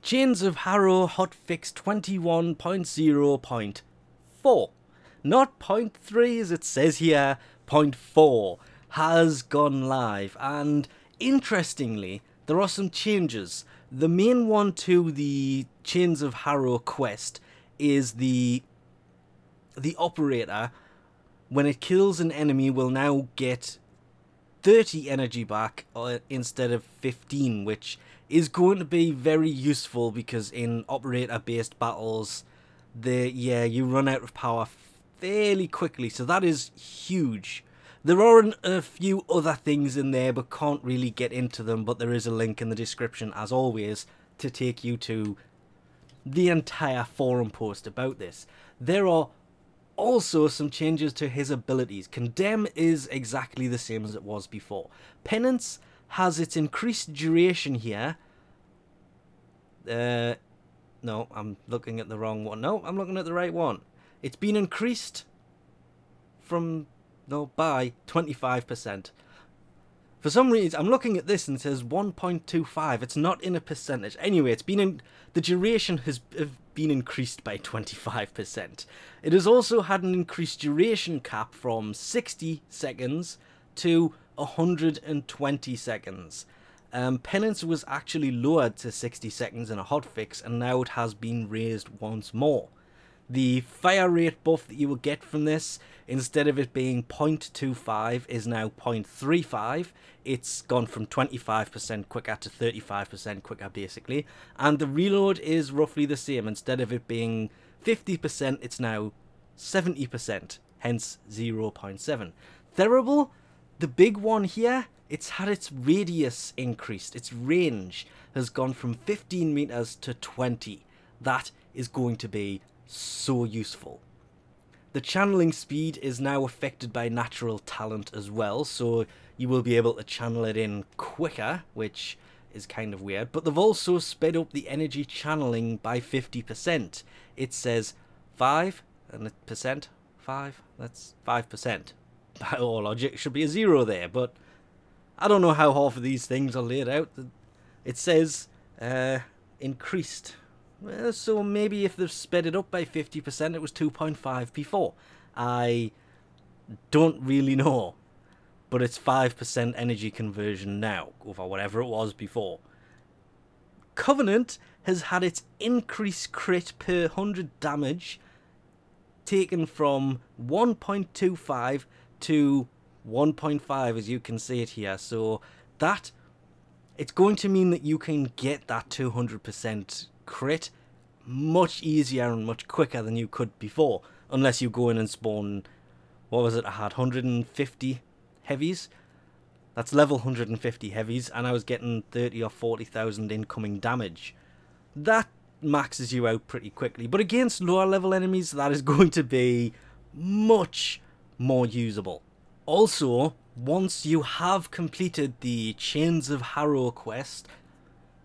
Chains of Harrow Hotfix 21.0.4, not .3 as it says here, .4, has gone live. And interestingly, there are some changes. The main one to the Chains of Harrow quest is the operator, when it kills an enemy, will now get 30 energy back instead of 15, which is going to be very useful because in operator-based battles, you run out of power fairly quickly, so that is huge. There are a few other things in there, but can't really get into them, but there is a link in the description, as always, to take you to the entire forum post about this. There are also some changes to his abilities. Condemn is exactly the same as it was before. Penance has its increased duration here. No, I'm looking at the wrong one. No, I'm looking at the right one. It's been increased by 25%. For some reason, I'm looking at this and it says 1.25. It's not in a percentage. Anyway, the duration has been increased by 25%. It has also had an increased duration cap from 60 seconds to 120 seconds. Penance was actually lowered to 60 seconds in a hotfix, and now it has been raised once more. The fire rate buff that you will get from this, instead of it being 0.25, is now 0.35. It's gone from 25% quicker to 35% quicker, basically. And the reload is roughly the same. Instead of it being 50%, it's now 70%, hence 0.7. Thurible, the big one here, it's had its radius increased. Its range has gone from 15 meters to 20. That is going to be so useful. The channeling speed is now affected by natural talent as well, so you will be able to channel it in quicker, which is kind of weird. But they've also sped up the energy channeling by 50%. It says 5 and a percent, 5, that's 5%. By all logic, it should be a 0 there, but I don't know how half of these things are laid out. It says increased. Well, so maybe if they've sped it up by 50%, it was 2.5 before. I don't really know. But it's 5% energy conversion now, over whatever it was before. Covenant has had its increased crit per 100 damage taken from 1.25 to 1.5, as you can see it here. So that, it's going to mean that you can get that 200% crit much easier and much quicker than you could before, unless you go in and spawn, what was it, I had 150 heavies. That's level 150 heavies, and I was getting 30 or 40,000 incoming damage. That maxes you out pretty quickly, but against lower level enemies, that is going to be much more usable. Also, once you have completed the Chains of Harrow quest,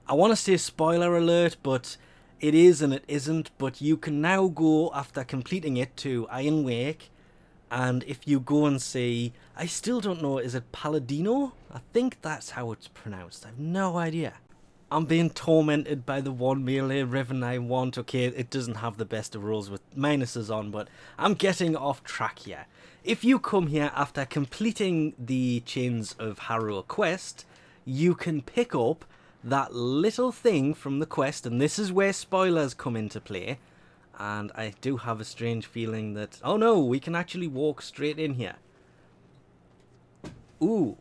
I want to say spoiler alert, but it is and it isn't, but you can now go, after completing it, to Iron Wake, and if you go and see, I still don't know, is it Palladino? I think that's how it's pronounced. I have no idea. I'm being tormented by the one melee Riven I want. Okay, it doesn't have the best of rolls with minuses on, but I'm getting off track here. If you come here after completing the Chains of Harrow quest, you can pick up that little thing from the quest, and this is where spoilers come into play. And I do have a strange feeling that, oh no, we can actually walk straight in here. Ooh.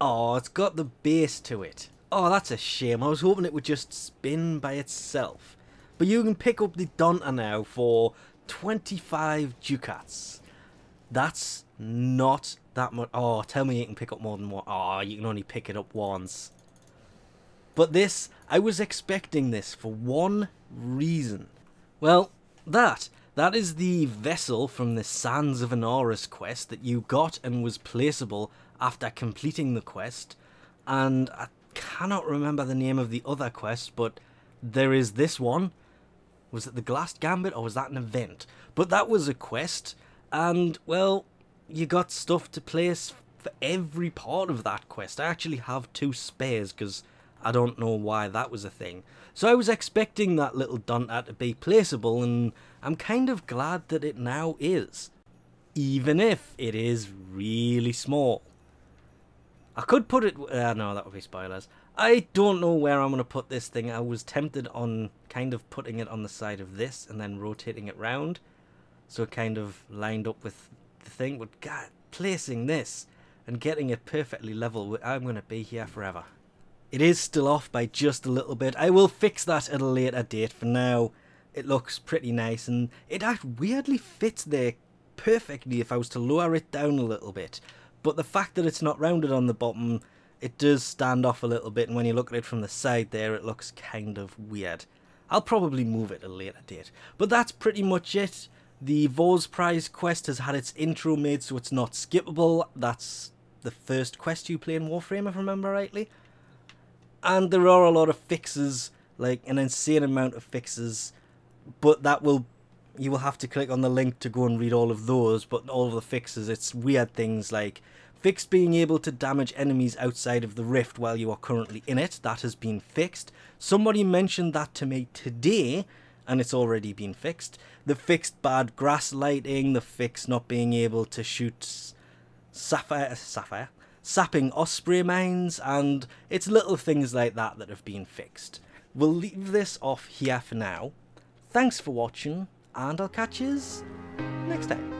Oh, it's got the base to it. Oh, that's a shame. I was hoping it would just spin by itself. But you can pick up the Donda now for 25 Ducats. That's not that much. Oh, tell me you can pick up more than one. Oh, you can only pick it up once. But this, I was expecting this for one reason. Well, that is the vessel from the Sands of Anaris quest that you got and was placeable after completing the quest. And I cannot remember the name of the other quest, but there is this one. Was it the Glass Gambit, or was that an event? But that was a quest, and, well, you got stuff to place for every part of that quest. I actually have 2 spares, because I don't know why that was a thing. So I was expecting that little Donda to be placeable, and I'm kind of glad that it now is. Even if it is really small. I could put it... no, that would be spoilers. I don't know where I'm going to put this thing. I was tempted on kind of putting it on the side of this and then rotating it round. So it kind of lined up with the thing. But God, placing this and getting it perfectly level, I'm going to be here forever. It is still off by just a little bit. I will fix that at a later date. For now, it looks pretty nice. And it weirdly fits there perfectly if I was to lower it down a little bit. But the fact that it's not rounded on the bottom, it does stand off a little bit, and when you look at it from the side there, it looks kind of weird. I'll probably move it at a later date. But that's pretty much it. The Vos Prize quest has had its intro made so it's not skippable. That's the first quest you play in Warframe, if I remember rightly. And there are a lot of fixes, like an insane amount of fixes, but you will have to click on the link to go and read all of those. But all of the fixes, it's weird things like fixed being able to damage enemies outside of the rift while you are currently in it. That has been fixed. Somebody mentioned that to me today, and it's already been fixed. The fixed bad grass lighting, the fixed not being able to shoot sapping osprey mines, and it's little things like that that have been fixed. We'll leave this off here for now. Thanks for watching, and I'll catch yous next time.